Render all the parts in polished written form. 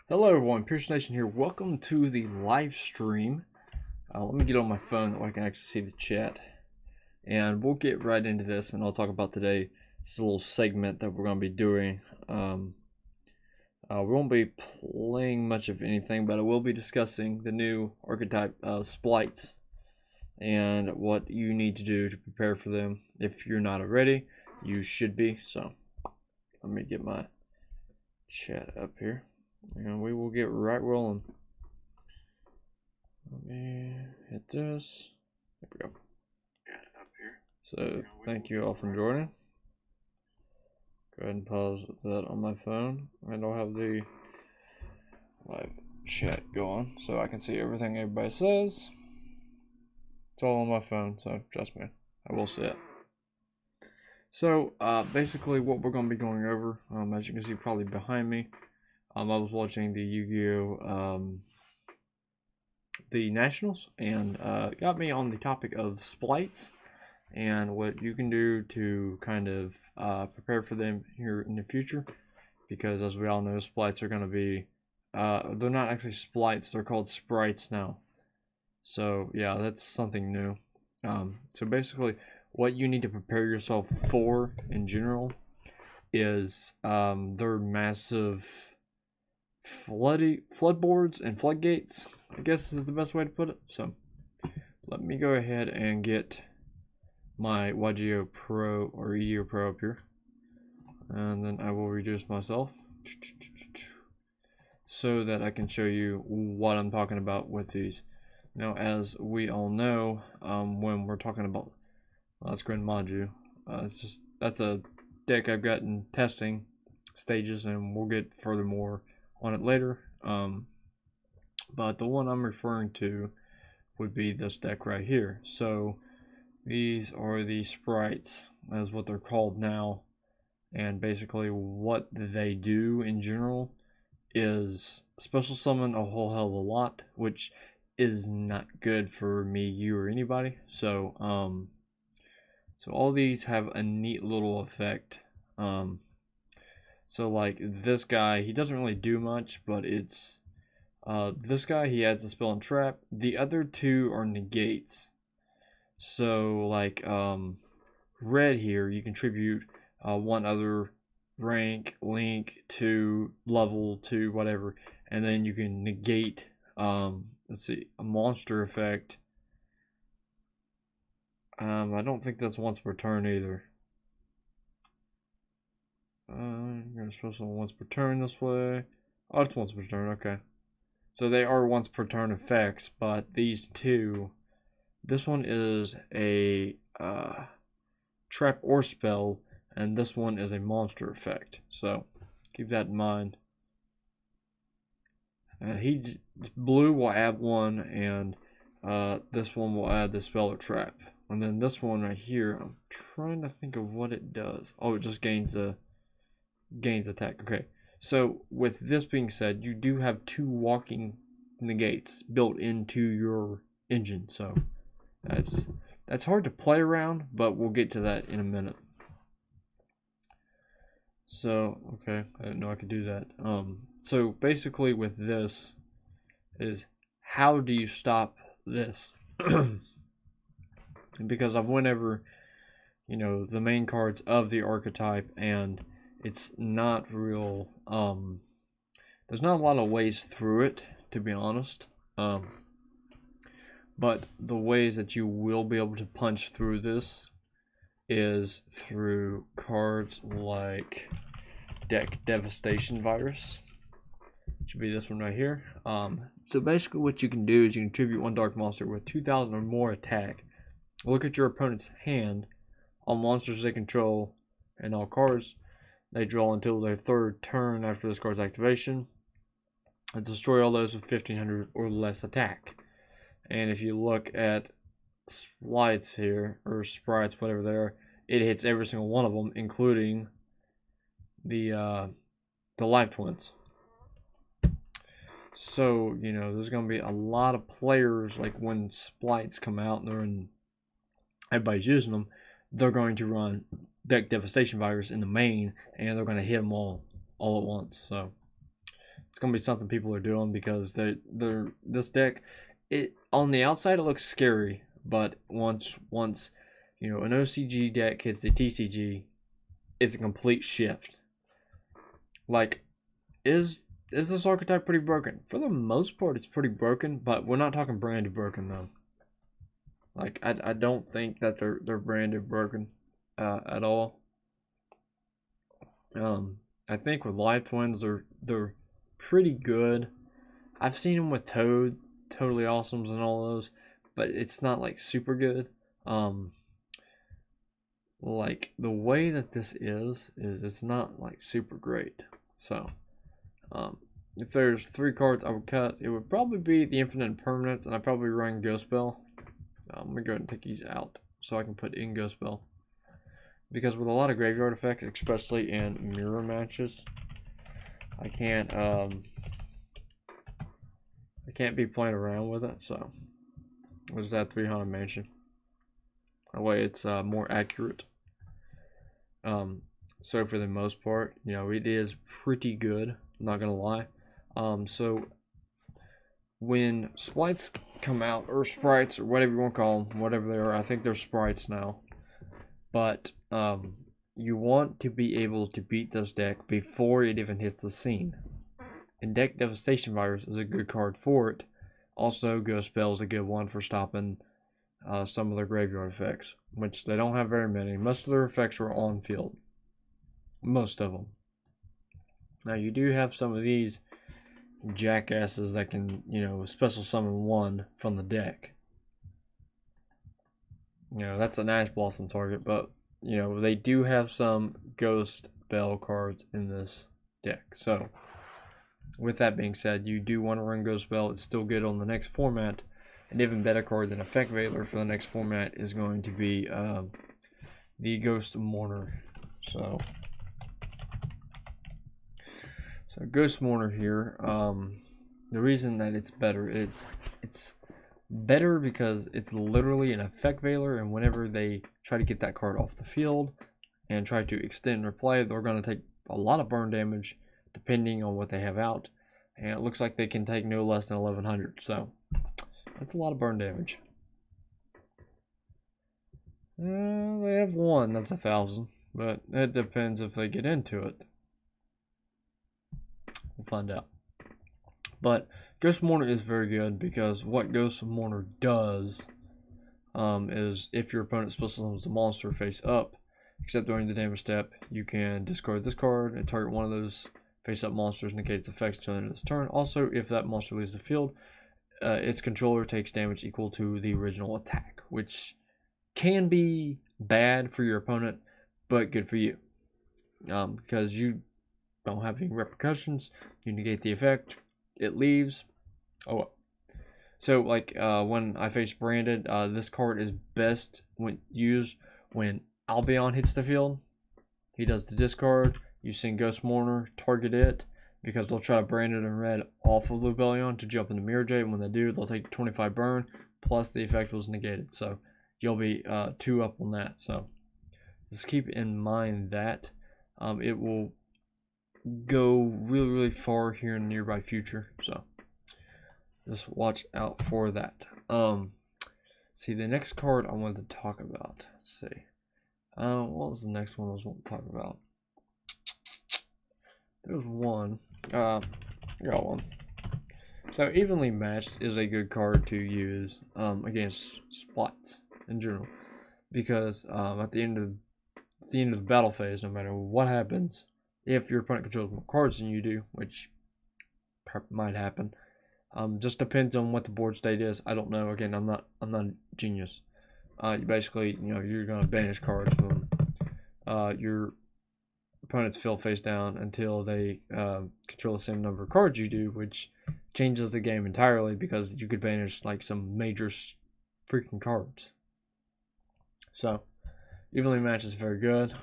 Hello everyone, Pierce Nation here. Welcome to the live stream. Let me get on my phone that way I can actually see the chat. And we'll get right into this and I'll talk about today. This is a little segment that we're going to be doing. We won't be playing much of anything, but I will be discussing the new archetype splites and what you need to do to prepare for them. If you're not already, you should be. So let me get my chat up here. And we will get right rolling. Let me hit this. There we go. Got it up here. So thank you all for joining. Go ahead and pause that on my phone. And I'll have the live chat go on so I can see everything everybody says. It's all on my phone, so trust me, I will see it. So basically what we're going to be going over, as you can see probably behind me, I was watching the Yugioh, the Nationals, and got me on the topic of splites and what you can do to kind of prepare for them here in the future. Because as we all know, splites are going to be, they're not actually splites, they're called sprites now. So yeah, that's something new. So basically, what you need to prepare yourself for in general is their massive floodboards and floodgates, I guess is the best way to put it. So let me go ahead and get my Yugioh Pro or Meteor Pro up here, and then I will reduce myself so that I can show you what I'm talking about with these. Now, as we all know, when we're talking about, well, let's go ahead and mod you. That's a deck I've got in testing stages, and we'll get furthermore on it later. But the one I'm referring to would be this deck right here. So these are the sprites, as what they're called now, and basically what they do in general is special summon a whole hell of a lot, which is not good for me, you, or anybody. So so all these have a neat little effect. So like this guy, he doesn't really do much, but it's this guy, he adds a spell and trap. The other two are negates. So like red here, you contribute one other rank, link to level to whatever, and then you can negate let's see, a monster effect. I don't think that's once per turn either. You're gonna special once per turn this way. Oh, it's once per turn, okay. So they are once per turn effects, but these two, this one is a trap or spell, and this one is a monster effect. So keep that in mind. And blue will add one, and this one will add the spell or trap. And then this one right here, I'm trying to think of what it does. Oh, it just gains attack. Okay. So with this being said, you do have two walking negates built into your engine. So that's hard to play around, but we'll get to that in a minute. So, okay, I didn't know I could do that. So basically with this is, how do you stop this? Because I've went over, you know, the main cards of the archetype, and it's not real, there's not a lot of ways through it, to be honest. But the ways that you will be able to punch through this is through cards like Deck Devastation Virus, which would be this one right here. So basically what you can do is you can contribute one dark monster with 2,000 or more attack. Look at your opponent's hand. All monsters they control and all cards they draw until their third turn after this card's activation, and destroy all those with 1,500 or less attack. And if you look at sprites here, or sprites, whatever they are, it hits every single one of them, including the live twins. So, you know, there's going to be a lot of players, like when sprites come out and everybody's using them, they're going to run Deck Devastation Virus in the main, and they're going to hit them all at once. So it's gonna be something people are doing because this deck, it on the outside it looks scary, but once you know an OCG deck hits the TCG, it's a complete shift. Like, is this archetype pretty broken? For the most part, it's pretty broken, but we're not talking branded broken though. Like, I don't think that they're branded broken at all. I think with Live Twins, they're pretty good. I've seen them with Toad, Totally Awesomes, and all those, but it's not like super good. Like the way that this is it's not like super great. So, if there's 3 cards I would cut, it would probably be the Infinite Impermanence, and I'd probably run Ghost Spell. I'm gonna go ahead and take these out so I can put in Ghost Spell. Because with a lot of graveyard effects, especially in mirror matches, I can't be playing around with it, so we'll just add 300 Mansion. That way it's more accurate. So for the most part, you know, it is pretty good, I'm not gonna lie. So when sprites come out, or sprites, or whatever you want to call them, whatever they are, I think they're sprites now. But you want to be able to beat this deck before it even hits the scene. And Deck Devastation Virus is a good card for it. Also, Ghost Spell is a good one for stopping some of their graveyard effects, which they don't have very many. Most of their effects are on field. Most of them. Now, you do have some of these jackasses that can, you know, special summon 1 from the deck. You know, that's an Ash Blossom target, but, you know, they do have some Ghost Bell cards in this deck. So, with that being said, you do want to run Ghost Bell. It's still good on the next format. An even better card than Effect Veiler for the next format is going to be the Ghost Mourner. So Ghost Mourner here. The reason that it's better, it's better because it's literally an Effect Veiler, and whenever they try to get that card off the field and try to extend their play, they're going to take a lot of burn damage depending on what they have out. And it looks like they can take no less than 1100, so that's a lot of burn damage. They have 1, that's 1000, but it depends if they get into it. We'll find out. But Ghost Mourner is very good because what Ghost Mourner does is if your opponent special summons a monster face up, except during the damage step, you can discard this card and target one of those face up monsters, negates effects until the end of this turn. Also, if that monster leaves the field, its controller takes damage equal to the original attack, which can be bad for your opponent, but good for you. Because you don't have any repercussions, you negate the effect, it leaves. Oh well. So like when I face Branded, this card is best when used when Albion hits the field. He does the discard, you send Ghost Mourner, target it, because they'll try to brand it in red off of Lubellion to jump into Mirror Jade, and when they do, they'll take 25 burn, plus the effect was negated. So you'll be 2 up on that. So just keep in mind that it will go really, really far here in the nearby future. So just watch out for that. See, the next card I wanted to talk about. Let's see. What was the next one I was wanting to talk about? There's one. I got one. So Evenly Matched is a good card to use against spots in general, because at the end of the battle phase, no matter what happens, if your opponent controls more cards than you do, which might happen, just depends on what the board state is. I don't know. Again, I'm not a genius. You basically, you know, you're gonna banish cards from your opponent's field face down until they control the same number of cards you do, which changes the game entirely because you could banish like some major freaking cards. So Evenly Matched is very good.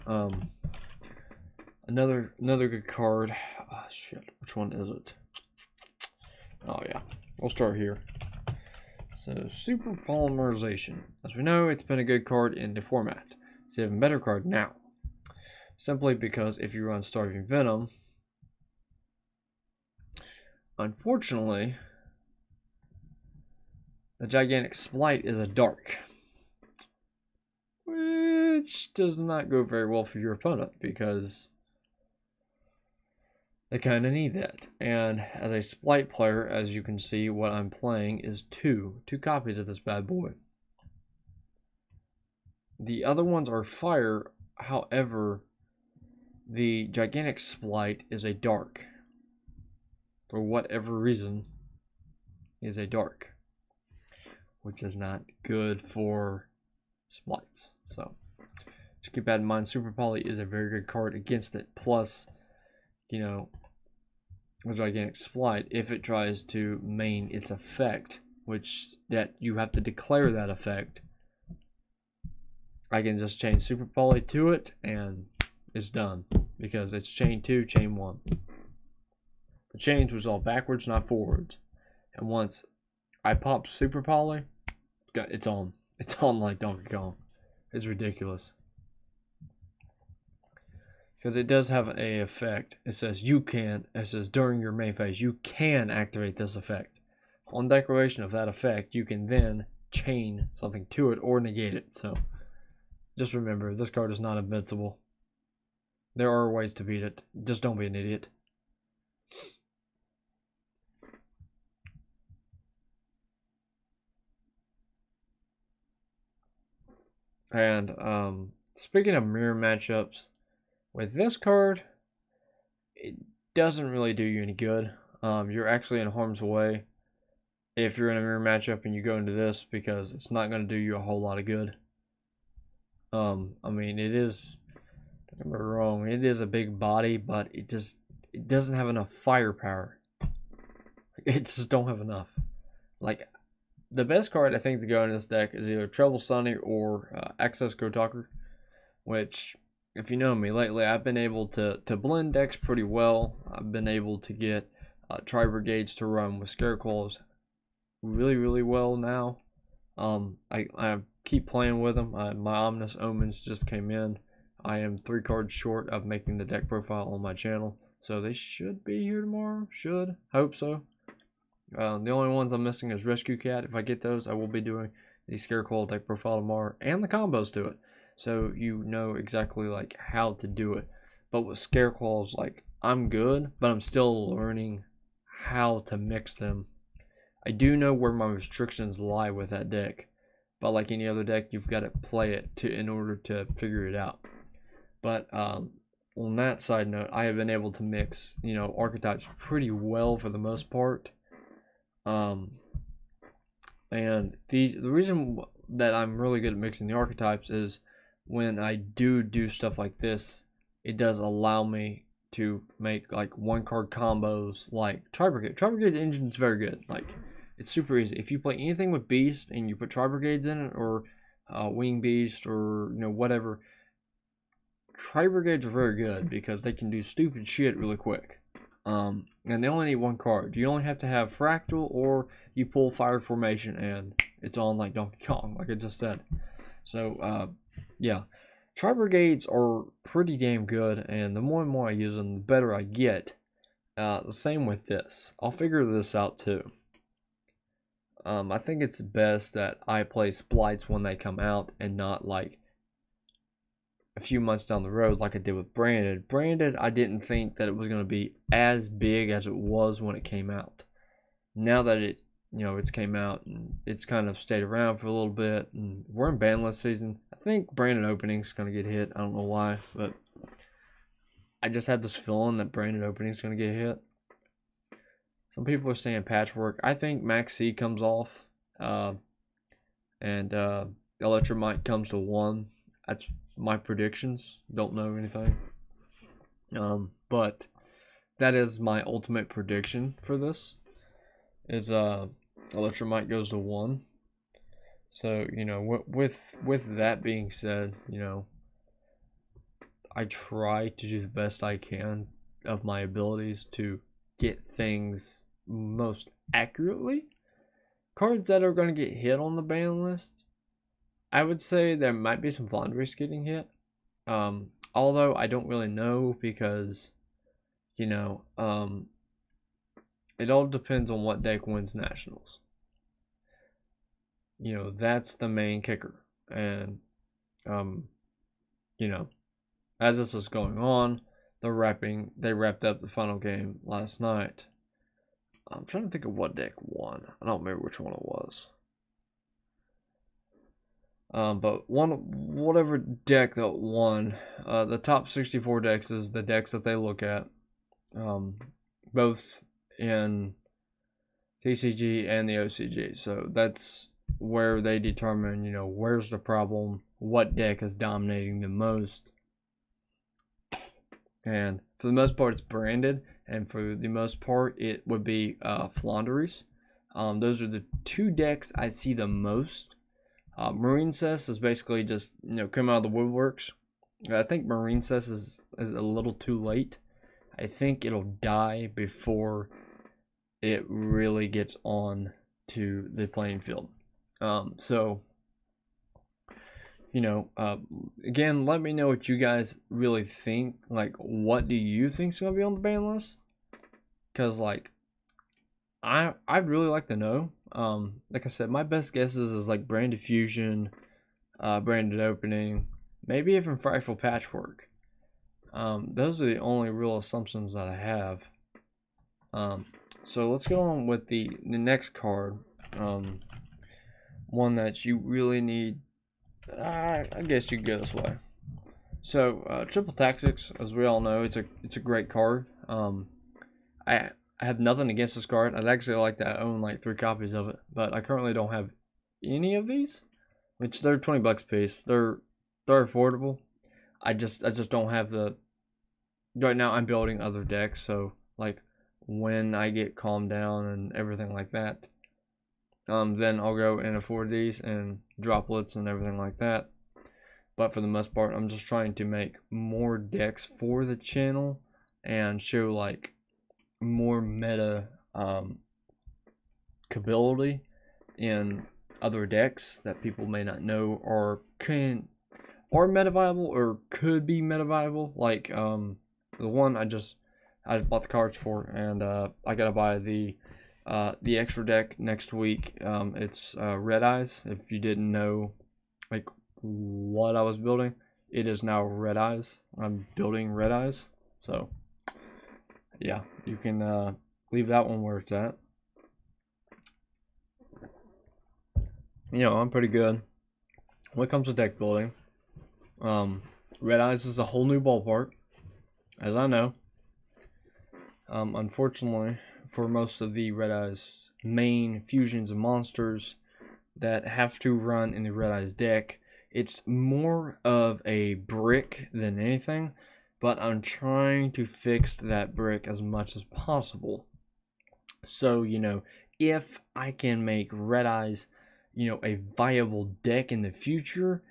Another good card. Oh, shit, which one is it? Oh yeah, we'll start here. So Super Polymerization. As we know, it's been a good card in the format. It's an even better card now. Simply because if you run Starving Venom, unfortunately, the Gigantic Splight is a dark, which does not go very well for your opponent because they kind of need that. And as a Splight player, as you can see, what I'm playing is two copies of this bad boy. The other ones are fire, however, the Gigantic Splight is a dark. For whatever reason, is a dark, which is not good for splites. So just keep that in mind. Super Poly is a very good card against it. Plus, you know, the Gigantic Splight, if it tries to main its effect, which that you have to declare that effect, I can just chain Super Poly to it and it's done because it's chain 2, chain 1. The change was all backwards, not forwards. And once I pop Super Poly, it's on. It's on like Donkey Kong. It's ridiculous. Because it does have a effect. It says you can, it says during your main phase, you can activate this effect. On declaration of that effect, you can then chain something to it or negate it. So just remember, this card is not invincible. There are ways to beat it. Just don't be an idiot. And speaking of mirror matchups, with this card, it doesn't really do you any good. You're actually in harm's way if you're in a mirror matchup and you go into this because it's not going to do you a whole lot of good. I mean, it is, don't get me wrong, it is a big body, but it doesn't have enough firepower. It just don't have enough. Like, the best card I think to go in this deck is either Treble Sunny or Access Go Talker, which, if you know me lately, I've been able to blend decks pretty well. I've been able to get Tri-Brigades to run with Scareclaws really, really well now. I keep playing with them. My Ominous Omens just came in. I am 3 cards short of making the deck profile on my channel, so they should be here tomorrow. Should. Hope so. The only ones I'm missing is Rescue Cat. If I get those, I will be doing the Scareclaw deck profile tomorrow and the combos to it, so you know exactly like how to do it. But with Scareclaws, like, I'm good, but I'm still learning how to mix them. I do know where my restrictions lie with that deck, but like any other deck, you've got to play it in order to figure it out. But on that side note, I have been able to mix, you know, archetypes pretty well for the most part. And the reason that I'm really good at mixing the archetypes is when I do stuff like this, it does allow me to make like 1-card combos like Tri-Brigade. Tri-Brigade engine is very good. Like, it's super easy. If you play anything with Beast and you put Tri-Brigades in it, or Wing Beast, or, you know, whatever, Tri-Brigades are very good because they can do stupid shit really quick. And they only need 1 card. You only have to have Fractal, or you pull Fire Formation, and it's on like Donkey Kong, like I just said. So, yeah. Tri-Brigades are pretty damn good, and the more and more I use them, the better I get. The same with this. I'll figure this out too. I think it's best that I play splites when they come out and not like a few months down the road like I did with Branded. Branded, I didn't think that it was going to be as big as it was when it came out. Now that it's came out and it's kind of stayed around for a little bit, and we're in banlist season, I think Branded opening's going to get hit. I don't know why, but I just have this feeling that Branded opening's going to get hit. Some people are saying Patchwork. I think Max C comes off, and Electromite comes to 1. That's my predictions. Don't know anything. But that is my ultimate prediction for this. Is Electromite goes to 1. So, you know, with that being said, you know, I try to do the best I can of my abilities to get things most accurately. Cards that are going to get hit on the ban list, I would say there might be some Flandres getting hit. Although I don't really know because, you know, it all depends on what deck wins Nationals. You know, that's the main kicker. And, you know, as this is going on, they wrapped up the final game last night. I'm trying to think of what deck won. I don't remember which one it was. But whatever deck that won, the top 64 decks is the decks that they look at, both in TCG and the OCG. So that's where they determine, you know, where's the problem, what deck is dominating the most. And for the most part, it's branded, and for the most part, it would be Flanders. Those are the two decks I see the most. Marine Cess is basically just, you know, come out of the woodworks. I think Marine Cess is a little too late. I think it'll die before it really gets on to the playing field. So, you know, again, let me know what you guys really think. Like, what do you think is going to be on the ban list? Because, like, I'd really like to know. Like I said, my best guesses is like Branded Fusion, Branded Opening, maybe even Fractal Patchwork. Those are the only real assumptions that I have. So let's go on with the next card. One that you really need. I guess you could go this way. So Triple Tactics, as we all know, it's a great card. I have nothing against this card. I'd actually like to own like 3 copies of it, but I currently don't have any of these, which they're $20 a piece. They're affordable. I just don't have the. Right now, I'm building other decks, so like when I get calmed down and everything like that, then I'll go and afford these and droplets and everything like that. But for the most part, I'm just trying to make more decks for the channel and show like more meta capability in other decks that people may not know or are meta viable or could be meta viable. Like the one I just bought the cards for, and I gotta buy the extra deck next week. It's Red Eyes. If you didn't know like what I was building, it is now Red Eyes. I'm building Red Eyes, so yeah, you can leave that one where it's at. You know, I'm pretty good when it comes to deck building. Red Eyes is a whole new ballpark, as I know. Unfortunately, for most of the Red Eyes main fusions and monsters that have to run in the Red Eyes deck, it's more of a brick than anything, but I'm trying to fix that brick as much as possible. So, you know, if I can make Red Eyes, you know, a viable deck in the future,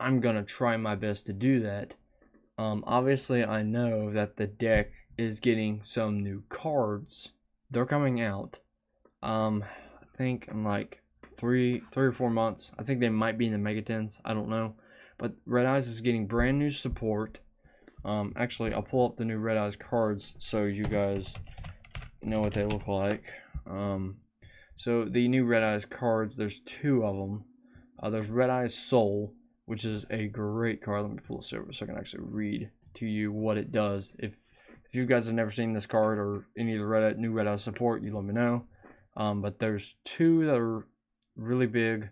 I'm going to try my best to do that. Obviously, I know that the deck is getting some new cards. They're coming out. I think in like three or 4 months. I think they might be in the Megatens. I don't know. But Red Eyes is getting brand new support. Actually, I'll pull up the new Red Eyes cards so you guys know what they look like. So the new Red Eyes cards, there's 2 of them. There's Red Eyes Soul, which is a great card. Let me pull this over so I can actually read to you what it does. If you guys have never seen this card or any of the new Red Eyes support, you let me know. But there's 2 that are really big.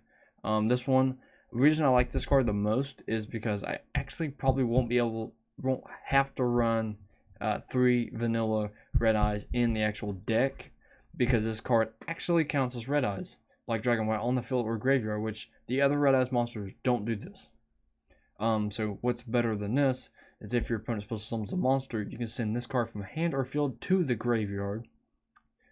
This one, the reason I like this card the most is because I actually probably won't have to run 3 vanilla Red Eyes in the actual deck, because this card actually counts as Red Eyes, like Dragon White on the field or graveyard, which the other Red Eyes monsters don't do this. So what's better than this is if your opponent special summons a monster, you can send this card from hand or field to the graveyard,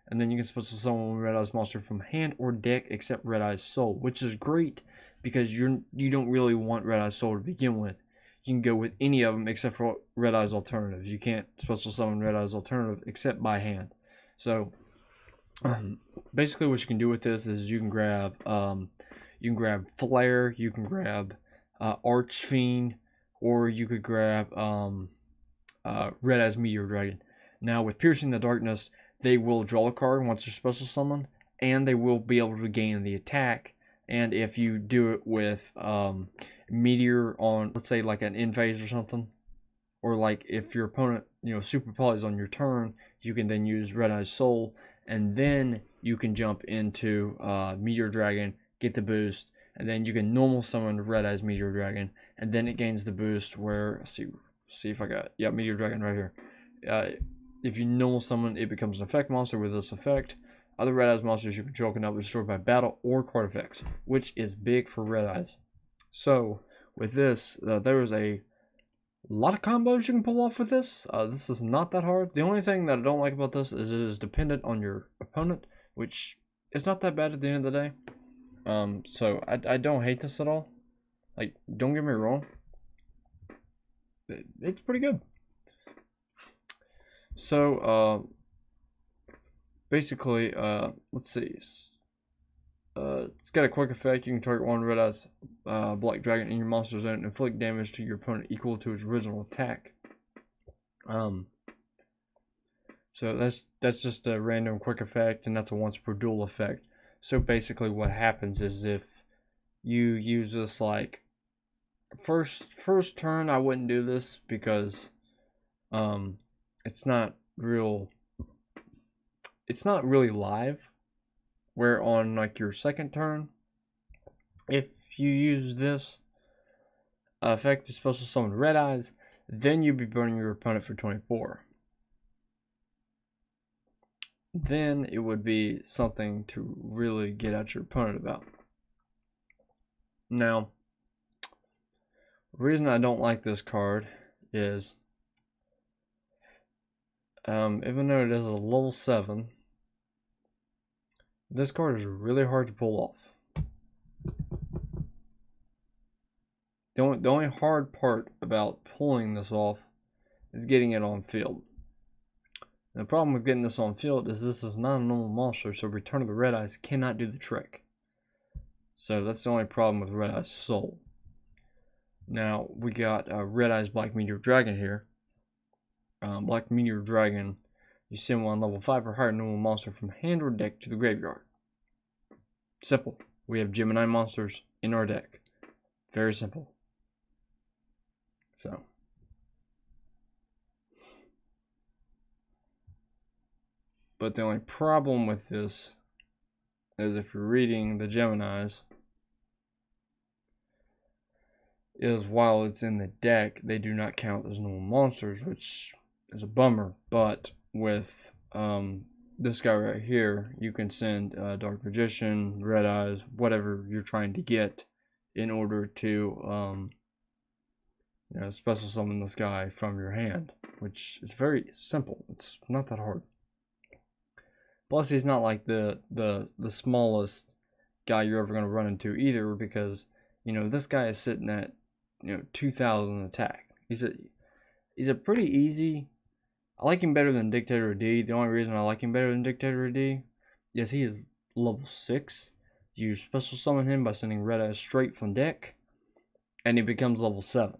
and then you can special summon Red Eyes monster from hand or deck except Red Eyes Soul, which is great because you don't really want Red Eyes Soul to begin with. You can go with any of them except for Red Eyes Alternatives. You can't special summon Red Eyes Alternative except by hand. So basically what you can do with this is you can grab Flare, you can grab Archfiend, or you could grab Red Eyes Meteor Dragon. Now with Piercing the Darkness, they will draw a card once they're special summoned, and they will be able to gain the attack. And if you do it with Meteor on, let's say, like an end phase or something, or like if your opponent, super polys on your turn, you can then use Red Eye's Soul, and then you can jump into Meteor Dragon, get the boost, and then you can normal summon Red Eye's Meteor Dragon, and then it gains the boost where, see if I got, Meteor Dragon right here. If you normal summon, it becomes an effect monster with this effect. Other Red Eyes monsters you control cannot be destroyed by battle or card effects, which is big for Red Eyes. So, with this, there is a lot of combos you can pull off with this. This is not that hard. The only thing that I don't like about this is it is dependent on your opponent, which is not that bad at the end of the day. So I don't hate this at all. Like, don't get me wrong. It's pretty good. So, basically, let's see. It's got a quick effect. You can target one Red Eyes Black Dragon in your monster zone and inflict damage to your opponent equal to its original attack. So that's just a random quick effect, and that's a once per duel effect. So basically what happens is if you use this, like, first turn, I wouldn't do this because it's not really live. Where on, like, your second turn, if you use this effect to special summon Red Eyes, then you'll be burning your opponent for 24. Then it would be something to really get at your opponent about. Now, the reason I don't like this card is, even though it is a level 7, this card is really hard to pull off. The only hard part about pulling this off is getting it on field. And the problem with getting this on field is this is not a normal monster, so Return of the Red Eyes cannot do the trick. So that's the only problem with Red Eye's Soul. Now, we got Red Eye's Black Meteor Dragon here. Black Meteor Dragon, you send one level 5 or higher normal monster from hand or deck to the graveyard. Simple. We have Gemini monsters in our deck. Very simple. So, but the only problem with this is if you're reading the Geminis, is while it's in the deck, they do not count as normal monsters, which is a bummer. But with this guy right here, you can send Dark Magician, Red Eyes, whatever you're trying to get in order to special summon this guy from your hand, which is very simple. It's not that hard. Plus, he's not like the smallest guy you're ever going to run into either, because this guy is sitting at 2,000 attack. He's a pretty easy. I like him better than Dictator D. The only reason I like him better than Dictator D is he is level 6. You special summon him by sending Red Eyes straight from deck, and he becomes level 7.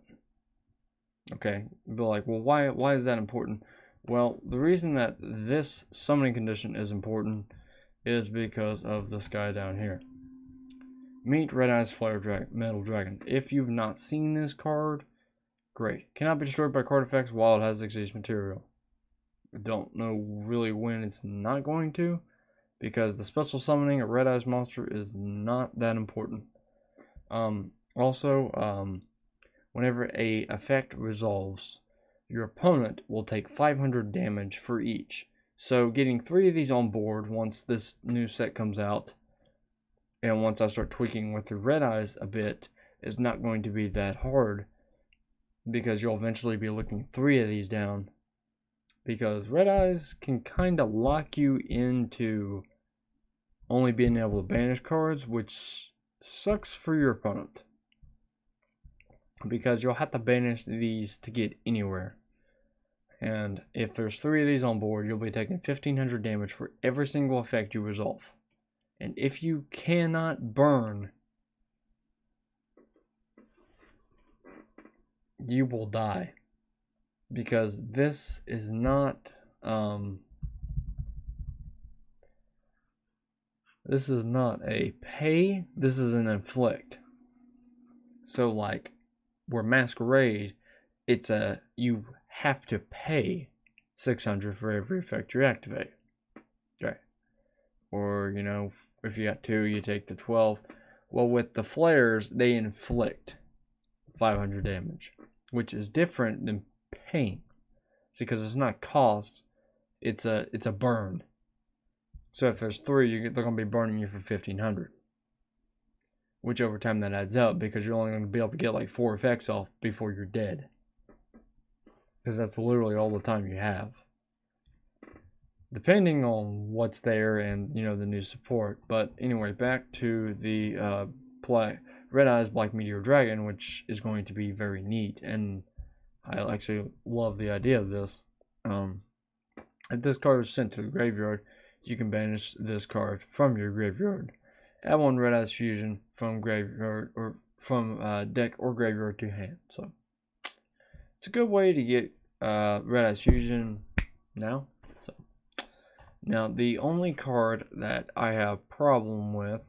Okay, you'll be like, well, why is that important? Well, the reason that this summoning condition is important is because of this guy down here. Meet Red Eyes Flare Metal Dragon. If you've not seen this card, great. Cannot be destroyed by card effects while it has exceeds material. I don't know really when it's not going to, because the special summoning a Red Eyes monster is not that important. Also, whenever a effect resolves, your opponent will take 500 damage for each. So getting 3 of these on board once this new set comes out, and once I start tweaking with the Red Eyes a bit, is not going to be that hard, because you'll eventually be looking 3 of these down, because Red Eyes can kind of lock you into only being able to banish cards, which sucks for your opponent, because you'll have to banish these to get anywhere. And if there's 3 of these on board, you'll be taking 1,500 damage for every single effect you resolve. And if you cannot burn, you will die. Because this is not This is not a pay, this is an inflict. So like, where Masquerade, it's a, you have to pay 600 for every effect you activate. Okay. Or, you know, if you got 2, you take the 12. Well, with the flares, they inflict 500 damage, which is different than pain. See, because it's not cost, it's a burn. So if there's 3, they're going to be burning you for 1500. Which over time that adds up, because you're only going to be able to get like 4 effects off before you're dead. Because that's literally all the time you have. Depending on what's there and, you know, the new support. But anyway, back to the Red Eyes Black Meteor Dragon, which is going to be very neat. And I actually love the idea of this. If this card is sent to the graveyard, you can banish this card from your graveyard. Add 1 Red Eyes Fusion from graveyard or from deck or graveyard to hand. So it's a good way to get Red Eyes Fusion now. So now the only card that I have problem with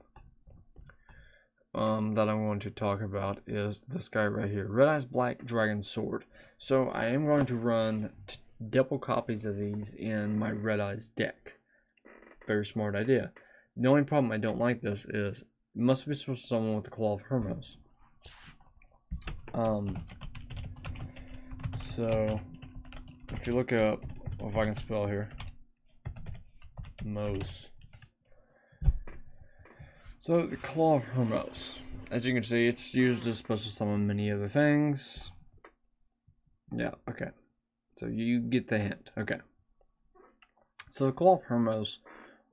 that I'm going to talk about is this guy right here, Red Eyes Black Dragon Sword. So I am going to run double copies of these in my Red Eyes deck. Very smart idea. The only problem I don't like this is it must be supposed to someone with the Claw of Hermos. So if you look up, if I can spell here, Mos. So the Claw of Hermos, as you can see, it's used as supposed to summon many other things. Yeah, okay. So you get the hint. Okay. So the Claw of Hermos,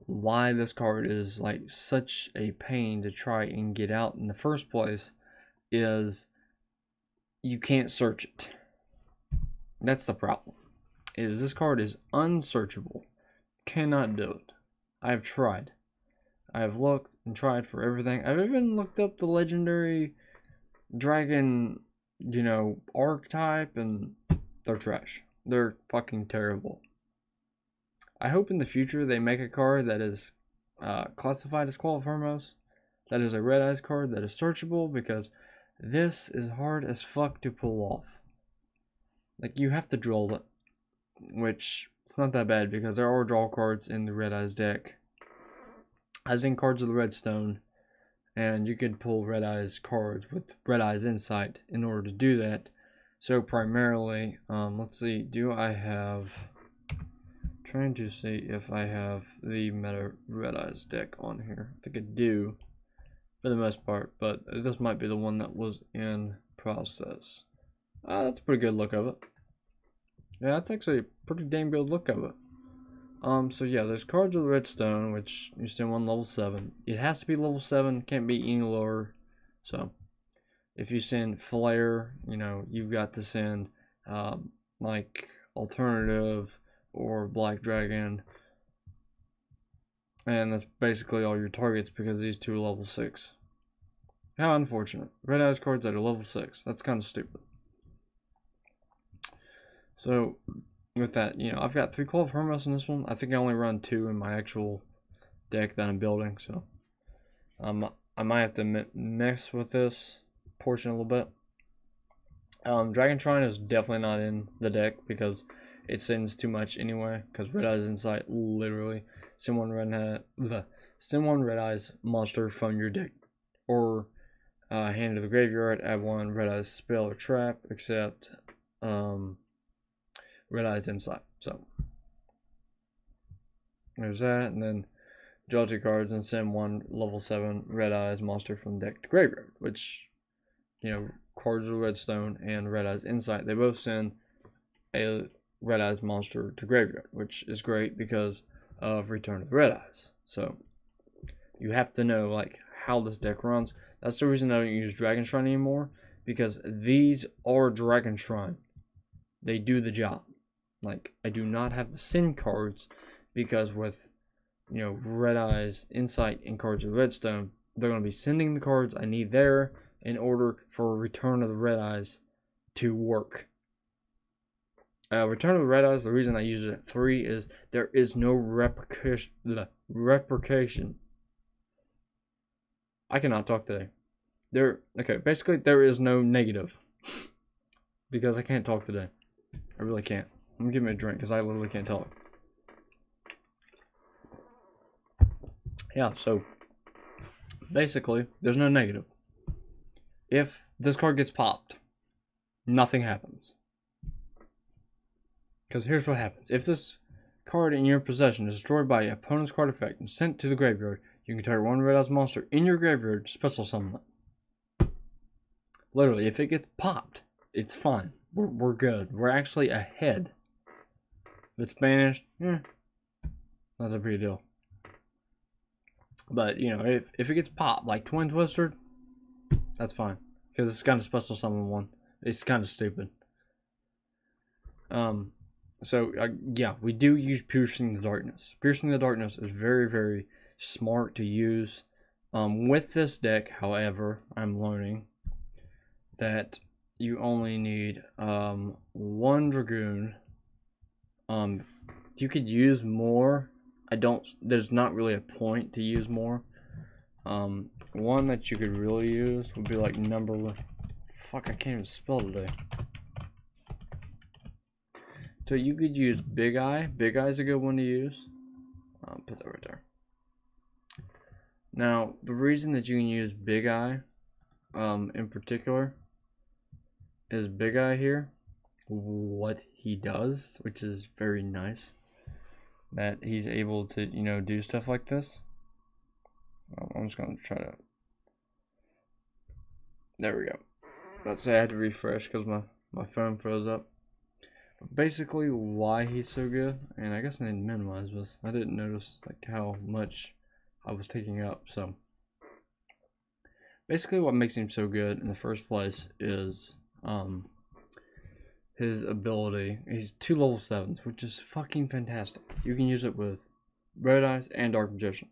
why this card is like such a pain to try and get out in the first place is you can't search it. That's the problem. Is this card is unsearchable. Cannot do it. I've tried. I've looked and tried for everything. I've even looked up the legendary dragon, you know, archetype, and they're trash. They're fucking terrible. I hope in the future they make a card that is classified as Claw of Hermos, that is a Red Eyes card that is searchable, because this is hard as fuck to pull off. Like, you have to draw it, which it's not that bad because there are draw cards in the Red Eyes deck, as in Cards of the Redstone, and you can pull Red Eyes cards with Red Eyes Insight in order to do that. So primarily, let's see, do I have... Trying to see if I have the Meta Red Eyes deck on here. I think I do, for the most part, but this might be the one that was in process. That's a pretty good look of it. Yeah, that's actually a pretty damn good look of it. So yeah, there's Cards of the Redstone, which you send one level 7. It has to be level 7, can't be any lower. So if you send Flare, you know, you've got to send like Alternative or Black Dragon, and that's basically all your targets because these two are level 6. How unfortunate. Red Eyes cards that are level 6. That's kind of stupid. So with that, you know, I've got 3 Claw of Hermos in this one. I think I only run 2 in my actual deck that I'm building, so I might have to mess with this portion a little bit. Dragon Shrine is definitely not in the deck because it sends too much anyway, because Red Eyes Insight literally send one Red Eyes monster from your deck or hand to the graveyard, add 1 Red Eyes spell or trap, except Red Eyes Insight. So there's that, and then draw 2 cards and send 1 level 7 Red Eyes monster from deck to graveyard, which, you know, Cards of Redstone and Red Eyes Insight, they both send a Red Eyes monster to graveyard, which is great because of Return of the Red Eyes. So you have to know like how this deck runs. That's the reason I don't use Dragon Shrine anymore, because these are Dragon Shrine. They do the job. Like, I do not have to send cards because with, you know, Red Eyes Insight and Cards of Redstone, they're going to be sending the cards I need there in order for Return of the Red Eyes to work. Return of the Red Eyes, the reason I use it at 3 is there is no replication I cannot talk today. Okay, basically there is no negative. Because I can't talk today. I really can't. I'm gonna give me a drink because I literally can't talk. Yeah, so basically, there's no negative. If this card gets popped, nothing happens. Because here's what happens. If this card in your possession is destroyed by an opponent's card effect and sent to the graveyard, you can target one red-eyes monster in your graveyard to special summon it. Literally, if it gets popped, it's fine. We're good. We're actually ahead. If it's banished, not a big deal. But, you know, if it gets popped, like Twin Twister, that's fine. Because it's kind of special summon one. It's kind of stupid. Yeah, we do use Piercing the Darkness. Piercing the Darkness is very, very smart to use. With this deck, however, I'm learning that you only need one Dragoon. You could use more. There's not really a point to use more. One that you could really use would be like fuck, I can't even spell today. So you could use Big Eye. Big Eye's a good one to use. Put that right there. Now, the reason that you can use Big Eye, in particular, is Big Eye here. What he does, which is very nice, that he's able to, you know, do stuff like this. I'm just gonna try to. There we go. Let's say I had to refresh because my phone froze up. Basically, why he's so good, and I guess I need to minimize this. I didn't notice like how much I was taking up. So basically, what makes him so good in the first place is his ability. He's 2 level 7s, which is fucking fantastic. You can use it with Red Eyes and Dark Magician.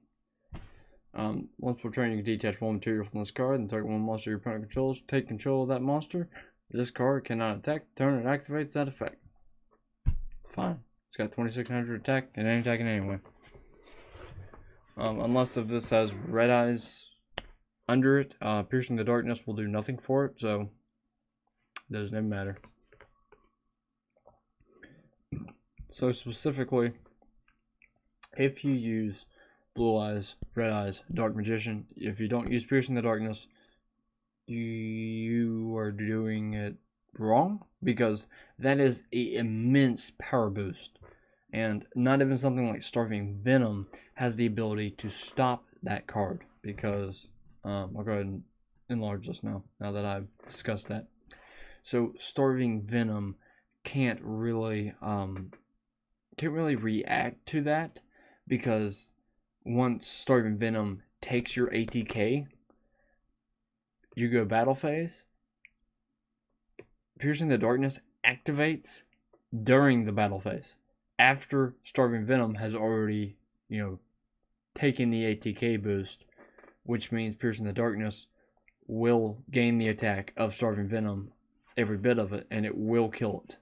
Once per turn, you can detach one material from this card and target one monster your opponent controls. Take control of that monster. This card cannot attack. Turn it activates that effect. Fine. It's got 2600 attack and ain't attacking anyway. Unless if this has Red Eyes under it, Piercing the Darkness will do nothing for it, so it doesn't even matter. So specifically, if you use Blue Eyes, Red Eyes, Dark Magician, if you don't use Piercing the Darkness, you are doing it wrong, because that is an immense power boost, and not even something like Starving Venom has the ability to stop that card, because I'll go ahead and enlarge this now that I've discussed that. So Starving Venom can't really react to that, because once Starving Venom takes your ATK, you go battle phase. Piercing the Darkness activates during the battle phase, after Starving Venom has already, you know, taken the ATK boost, which means Piercing the Darkness will gain the attack of Starving Venom, every bit of it, and it will kill it.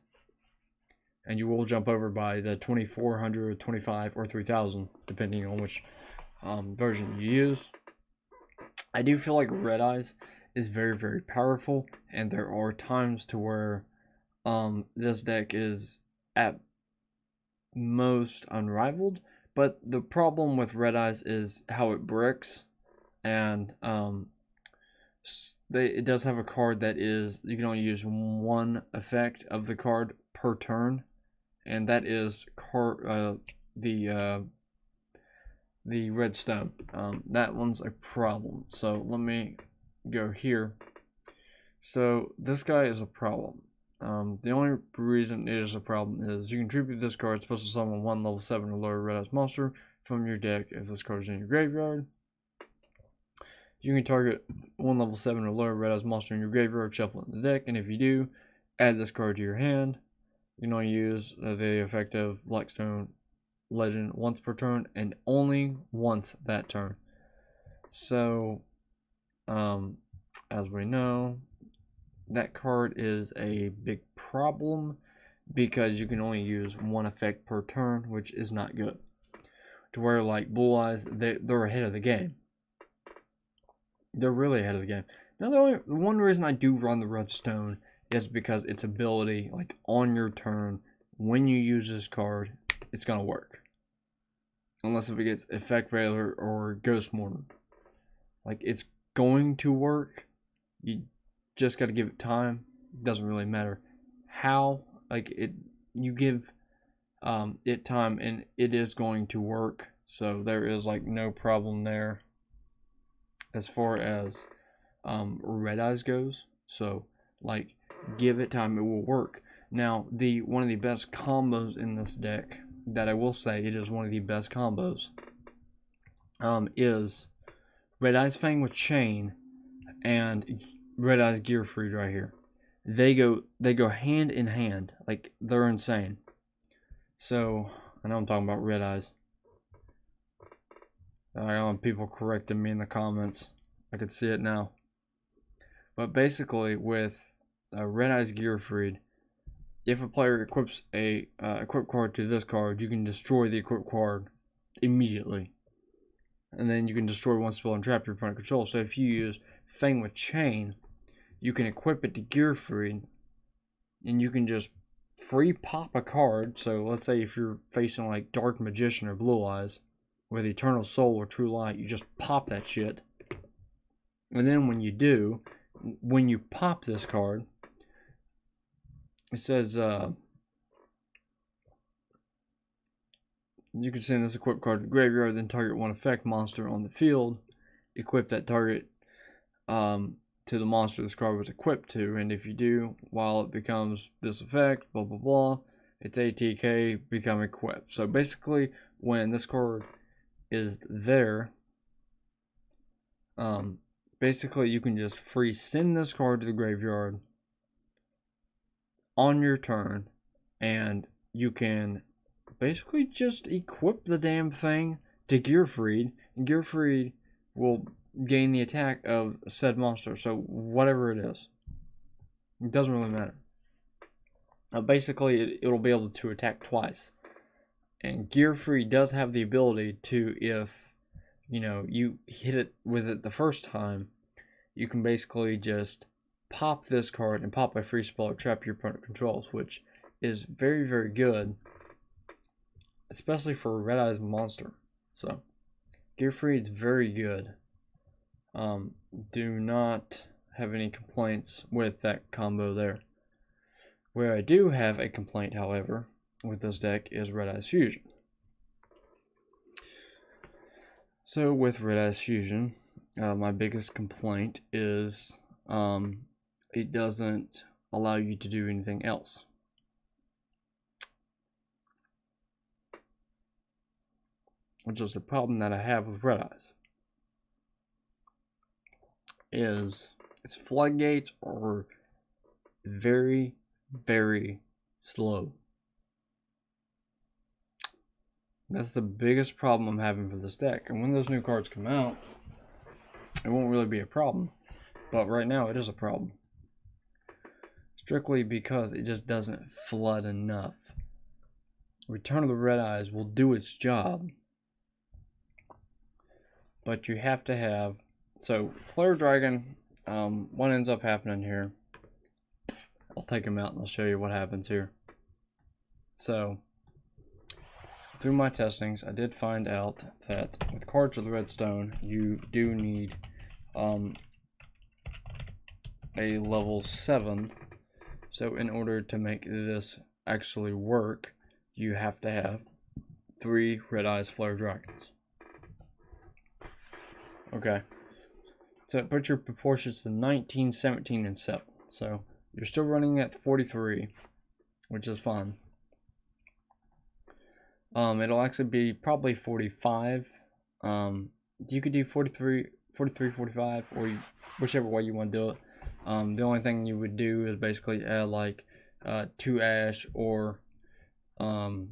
And you will jump over by the 2400, 25, or 3000, depending on which version you use. I do feel like Red Eyes is very, very powerful, and there are times to where this deck is at most unrivaled, but the problem with Red Eyes is how it bricks, and it does have a card that is, you can only use one effect of the card per turn, and that is the redstone. That one's a problem. So let me go here. So this guy is a problem. The only reason it is a problem is you can tribute this card, supposed to summon one level 7 or lower red eyes monster from your deck if this card is in your graveyard. You can target one level 7 or lower red eyes monster in your graveyard, shuffle it in the deck, and if you do, add this card to your hand. You can only use the effect of Blackstone Legend once per turn, and only once that turn. So, as we know, that card is a big problem because you can only use one effect per turn, which is not good. To where, like, Blue Eyes, they're ahead of the game. They're really ahead of the game. Now, the one reason I do run the redstone is because its ability, like on your turn, when you use this card, it's gonna work. Unless if it gets Effect Veiler or Ghost Mortar. Like, it's going to work. You just gotta give it time. It doesn't really matter how. Like, you give it time and it is going to work. So there is like no problem there as far as Red Eyes goes. So like, give it time, it will work. Now, one of the best combos in this deck that I will say it is one of the best combos is Red Eyes Fang with Chain and Red Eyes Gearfried right here. They go hand in hand. Like, they're insane. So I know I'm talking about Red Eyes. I want people correcting me in the comments. I could see it now. But basically, with Red Eyes Gearfried, if a player equips a equip card to this card, you can destroy the equip card immediately. And then you can destroy one spell and trap your opponent controls. So if you use Fang with Chain, you can equip it to Gearfried, and you can just free pop a card. So let's say if you're facing like Dark Magician or Blue Eyes with Eternal Soul or True Light, you just pop that shit. And then when you pop this card, it says you can send this equip card to the graveyard, then target one effect monster on the field. Equip that target to the monster this card was equipped to, and if you do, while it becomes this effect, blah blah blah, its ATK become equipped. So basically, when this card is there, basically you can just free send this card to the graveyard on your turn, and you can basically just equip the damn thing to Gearfried, and Gearfried will gain the attack of said monster. So whatever it is, it doesn't really matter. Basically, it'll be able to attack twice. And Gearfried does have the ability to, if you hit it with it the first time, you can basically just pop this card and pop a free spell or trap your opponent controls, which is very, very good, especially for a Red Eyes monster. So Gearfried's very good. Do not have any complaints with that combo there. Where I do have a complaint, however, with this deck is Red Eyes Fusion. So with Red Eyes Fusion, my biggest complaint is it doesn't allow you to do anything else. Which is the problem that I have with Red Eyes. Is its floodgates are very, very slow. That's the biggest problem I'm having for this deck. And when those new cards come out, it won't really be a problem. But right now it is a problem. Strictly because it just doesn't flood enough. Return of the Red Eyes will do its job. But you have to have... So, Flare Dragon, what ends up happening here... I'll take him out and I'll show you what happens here. So, through my testings, I did find out that with cards of the Redstone, you do need a level 7. So in order to make this actually work, you have to have 3 Red Eyes Flare Dragons. Okay. So put your proportions to 19, 17, and 7. So you're still running at 43, which is fine. It'll actually be probably 45. You could do 43, 45, or whichever way you want to do it. The only thing you would do is basically add like 2 ash, or you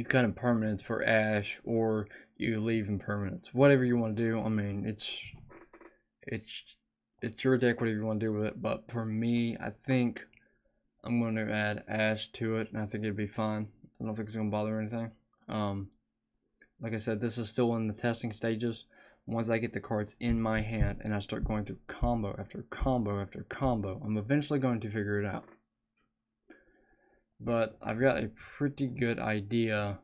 cut impermanence for ash, or you leave impermanence. Whatever you want to do. I mean, it's your deck, whatever you want to do with it. But for me, I think I'm going to add ash to it, and I think it'd be fine. I don't think it's going to bother anything. Like I said, this is still in the testing stages, once I get the cards in my hand and I start going through combo after combo after combo, I'm eventually going to figure it out. But I've got a pretty good idea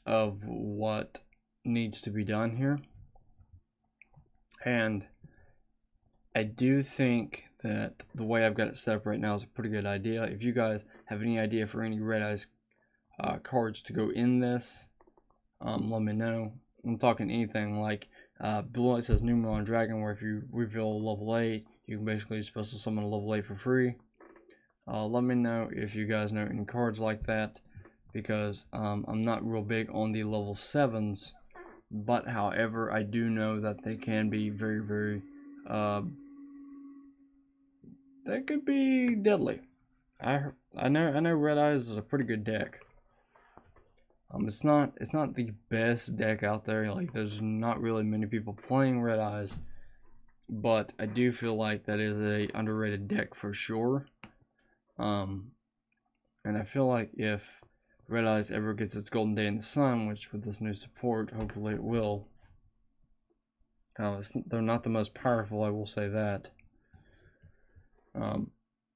of what needs to be done here. And I do think that the way I've got it set up right now is a pretty good idea. If you guys have any idea for any Red Eyes cards to go in this, let me know. I'm talking anything like below it says Numeron Dragon, where if you reveal a level 8, you can basically special summon a level 8 for free. Let me know if you guys know any cards like that, because I'm not real big on the level 7s, but however, I do know that they can be very, very, they could be deadly. I know Red Eyes is a pretty good deck. It's not the best deck out there. Like, there's not really many people playing Red Eyes, but I do feel like that is a underrated deck for sure. And I feel like if Red Eyes ever gets its golden day in the sun, which with this new support, hopefully it will. They're not the most powerful, I will say that.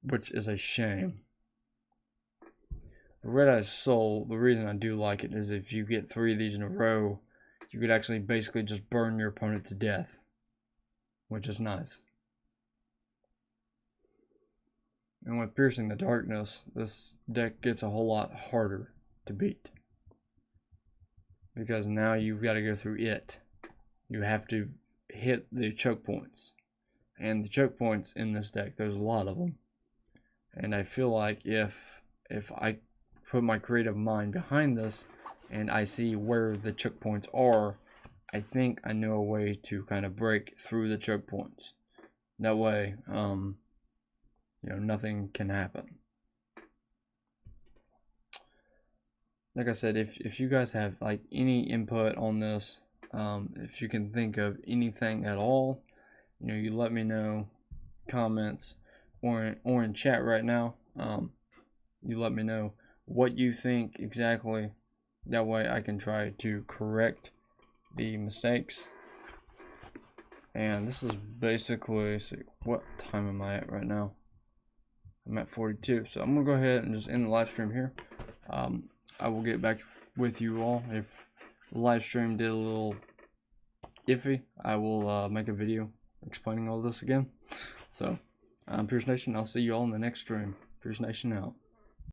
Which is a shame. Red Eyes Soul, the reason I do like it is if you get 3 of these in a row, you could actually basically just burn your opponent to death, which is nice. And with Piercing the Darkness, this deck gets a whole lot harder to beat, because now you've got to go through it. You have to hit the choke points, and the choke points in this deck, there's a lot of them. And I feel like if I put my creative mind behind this and I see where the choke points are, I think I know a way to kind of break through the choke points. That way, you know, nothing can happen. Like I said, if you guys have like any input on this, if you can think of anything at all, you know, you let me know, comments or in chat right now. You let me know what you think exactly. That way I can try to correct the mistakes. And this is basically, see, what time am I at right now? I'm at 42, so I'm gonna go ahead and just end the live stream here. I will get back with you all. If the live stream did a little iffy, I will make a video explaining all this again. So, Pierce Nation, I'll see you all in the next stream. Pierce Nation out.